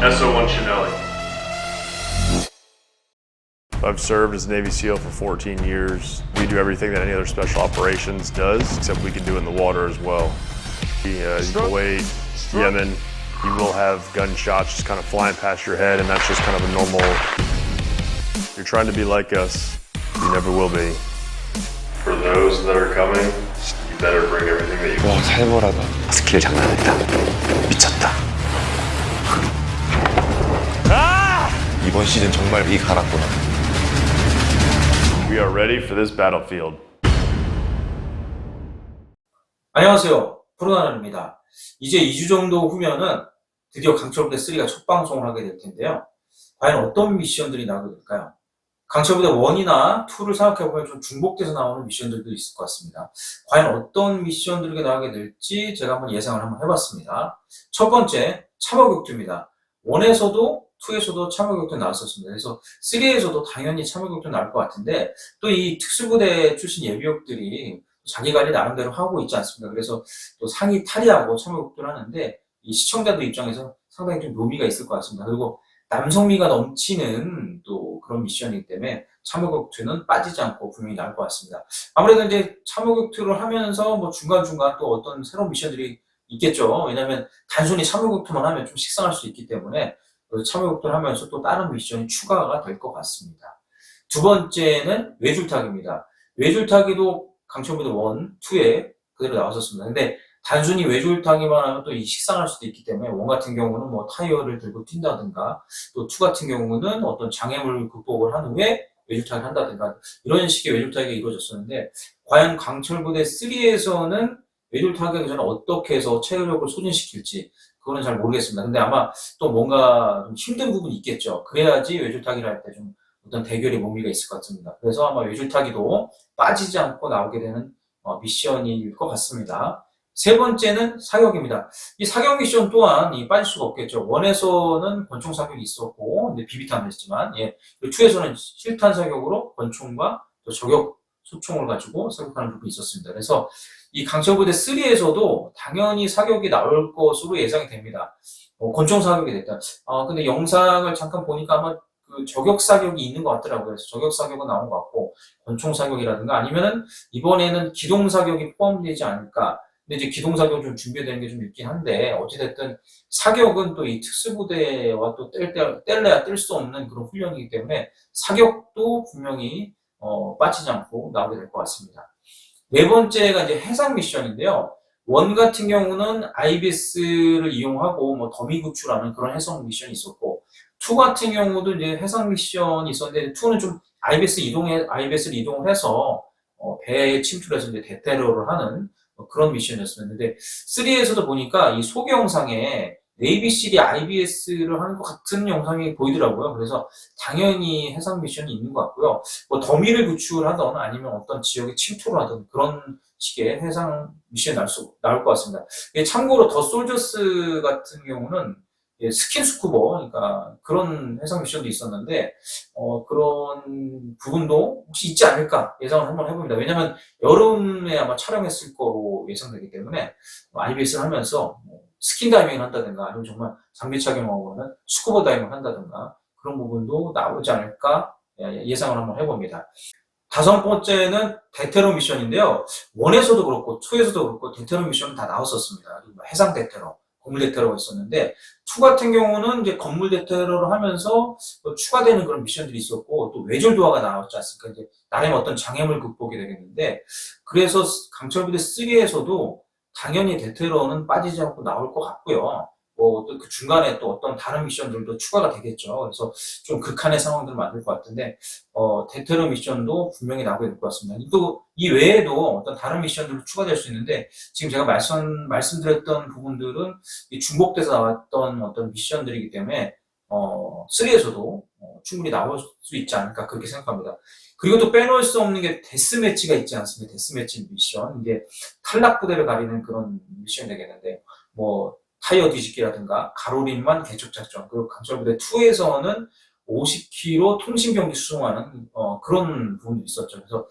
SO1 Chinelli. I've served as a Navy SEAL for 14 years. We do everything that any other special operations does, except we can do it in the water as well. Kuwait, Yemen, you will have gunshots just kind of flying past your head, and that's just kind of a normal. If you're trying to be like us, you never will be. For those that are coming, you better bring everything that you 와, 살벌하다. 스킬 장난 아니다. 미쳤다. 이번 시즌 정말 이 갈았구나. We are ready for this battlefield. 안녕하세요. 프로나는입니다. 이제 2주 정도 후면은 드디어 강철부대 3가 첫 방송을 하게 될 텐데요. 과연 어떤 미션들이 나오게 될까요? 강철부대 1이나 2를 생각해보면 좀 중복돼서 나오는 미션들도 있을 것 같습니다. 과연 어떤 미션들이 나오게 될지 제가 한번 예상을 한번 해봤습니다. 첫 번째, 참호격투입니다. 1에서도 2에서도 참호격투 나왔었습니다. 그래서 3에서도 당연히 참호격투 나올 것 같은데 또 이 특수부대 출신 예비역들이 자기 관리 나름대로 하고 있지 않습니까? 그래서 또 상의 탈의하고 참호격투를 하는데 이 시청자들 입장에서 상당히 좀 묘미가 있을 것 같습니다. 그리고 남성미가 넘치는 또 그런 미션이기 때문에 참호격투는 빠지지 않고 분명히 나올 것 같습니다. 아무래도 이제 참호격투를 하면서 뭐 중간중간 또 어떤 새로운 미션들이 있겠죠. 왜냐하면 단순히 참호격투만 하면 좀 식상할 수 있기 때문에 참호격투를 하면서 또 다른 미션이 추가가 될 것 같습니다. 두 번째는 외줄타기입니다. 외줄타기도 강철부대 1, 2에 그대로 나왔었습니다. 근데 단순히 외줄타기만 하면 또 이 식상할 수도 있기 때문에 1 같은 경우는 뭐 타이어를 들고 튄다든가 또 2 같은 경우는 어떤 장애물을 극복을 한 후에 외줄타기를 한다든가 이런 식의 외줄타기가 이루어졌었는데 과연 강철부대 3에서는 외줄타기가 전에 어떻게 해서 체력을 소진시킬지 그거는 잘 모르겠습니다. 근데 아마 또 뭔가 좀 힘든 부분이 있겠죠. 그래야지 외줄타기를 할 때 좀 어떤 대결의 묘미가 있을 것 같습니다. 그래서 아마 외줄타기도 빠지지 않고 나오게 되는 미션일 것 같습니다. 세 번째는 사격입니다. 이 사격 미션 또한 빠질 수가 없겠죠. 1에서는 권총 사격이 있었고, 근데 비비탄을 했지만, 2에서는 실탄 사격으로 권총과 또 저격 소총을 가지고 사격하는 부분이 있었습니다. 그래서 이 강철부대 3에서도 당연히 사격이 나올 것으로 예상이 됩니다. 권총 사격이 됐다. 근데 영상을 잠깐 보니까 아마 그 저격 사격이 있는 것 같더라고요. 그래서 저격 사격은 나온 것 같고, 권총 사격이라든가 아니면은 이번에는 기동 사격이 포함되지 않을까. 근데 이제 기동 사격 좀 준비되는 게 좀 있긴 한데, 어찌됐든 사격은 또 이 특수부대와 또 뗄래야 뗄 수 없는 그런 훈련이기 때문에 사격도 분명히 빠지지 않고 나오게 될 것 같습니다. 네 번째가 이제 해상 미션인데요. 1 같은 경우는 IBS를 이용하고 뭐 더미 구출하는 그런 해상 미션이 있었고, 2 같은 경우도 이제 해상 미션이 있었는데, 2는 좀 IBS를 이동을 해서 배에 침투해서 이제 대테러를 하는 그런 미션이었었는데, 3에서도 보니까 이 소개 영상에 네이비실이 IBS를 하는 것 같은 영상이 보이더라고요. 그래서 당연히 해상 미션이 있는 것 같고요. 뭐 더미를 구출하던 아니면 어떤 지역에 침투를 하던 그런 식의 해상 미션이 나올 것 같습니다. 참고로 더 솔저스 같은 경우는 스킨스쿠버, 그러니까 그런 해상 미션도 있었는데, 그런 부분도 혹시 있지 않을까 예상을 한번 해봅니다. 왜냐면 여름에 아마 촬영했을 거로 예상되기 때문에, IBS를 하면서 스킨 다이빙을 한다든가, 아니면 정말 장비 착용하고는 스쿠버 다이빙을 한다든가, 그런 부분도 나오지 않을까 예상을 한번 해봅니다. 다섯 번째는 대테러 미션인데요. 1에서도 그렇고 2에서도 그렇고 대테러 미션은 다 나왔었습니다. 해상 대테러, 건물 대테러가 있었는데 2 같은 경우는 이제 건물 대테러를 하면서 또 추가되는 그런 미션들이 있었고 또 외줄 도하가 나왔지 않습니까? 이제 나름의 어떤 장애물 극복이 되겠는데 그래서 강철부대 3에서도 당연히 대테러는 빠지지 않고 나올 것 같고요. 또 그 중간에 또 어떤 다른 미션들도 추가가 되겠죠. 그래서 좀 극한의 상황들을 만들 것 같은데, 대테러 미션도 분명히 나오게 될 것 같습니다. 또 이 외에도 어떤 다른 미션들도 추가될 수 있는데, 지금 제가 말씀드렸던 부분들은 중복돼서 나왔던 어떤 미션들이기 때문에, 3에서도 충분히 나올 수 있지 않을까 그렇게 생각합니다. 그리고 또 빼놓을 수 없는 게 데스매치가 있지 않습니까? 데스매치 미션. 이게 탈락부대를 가리는 그런 미션이 되겠는데, 뭐, 타이어 뒤집기라든가 가로림만 개척작전, 그리고 강철부대 2에서는 50km 통신병기 수송하는 그런 부분도 있었죠. 그래서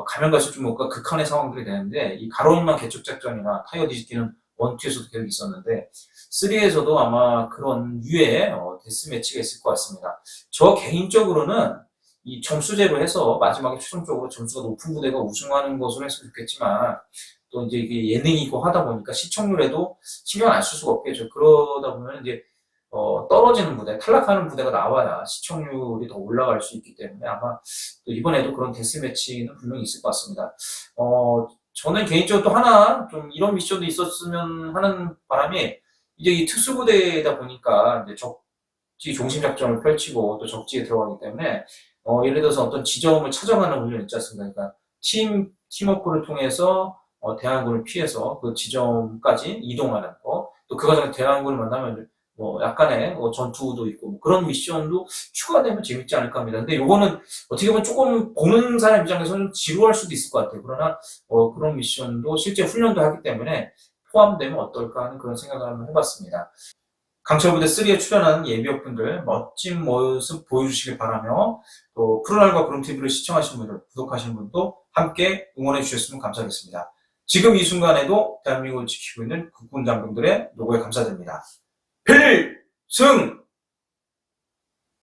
가면 갈수록 좀 뭔가 극한의 상황들이 되는데 이 가로림만 개척작전이나 타이어 뒤집기는 1, 2에서도 계속 있었는데 3에서도 아마 그런 유의 데스매치가 있을 것 같습니다. 저 개인적으로는 이 점수제로 해서 마지막에 최종적으로 점수가 높은 부대가 우승하는 것으로 했으면 좋겠지만, 또 이제 이게 예능이고 하다 보니까 시청률에도 신경 안 쓸 수가 없겠죠. 그러다 보면 이제 떨어지는 부대, 탈락하는 부대가 나와야 시청률이 더 올라갈 수 있기 때문에 아마 또 이번에도 그런 데스매치는 분명히 있을 것 같습니다. 저는 개인적으로 또 하나 좀 이런 미션도 있었으면 하는 바람이, 이제 이 특수부대이다 보니까 이제 적지 중심작전을 펼치고 또 적지에 들어가기 때문에 예를 들어서 어떤 지점을 찾아가는 훈련 있지 않습니까? 그러니까 팀워크를 통해서 대항군을 피해서 그 지점까지 이동하는 거, 또 그 과정에 대항군을 만나면 약간의 전투도 있고 그런 미션도 추가되면 재밌지 않을까 합니다. 근데 요거는 어떻게 보면 조금 보는 사람 입장에서는 지루할 수도 있을 것 같아요. 그러나 그런 미션도 실제 훈련도 하기 때문에 포함되면 어떨까 하는 그런 생각을 한번 해봤습니다. 강철부대 3에 출연하는 예비역분들 멋진 모습 보여주시길 바라며, 또 프로날과 그룹TV를 시청하신 분들, 구독하신 분도 함께 응원해 주셨으면 감사하겠습니다. 지금 이 순간에도 대한민국을 지키고 있는 국군 장병들의 노고에 감사드립니다. 필승!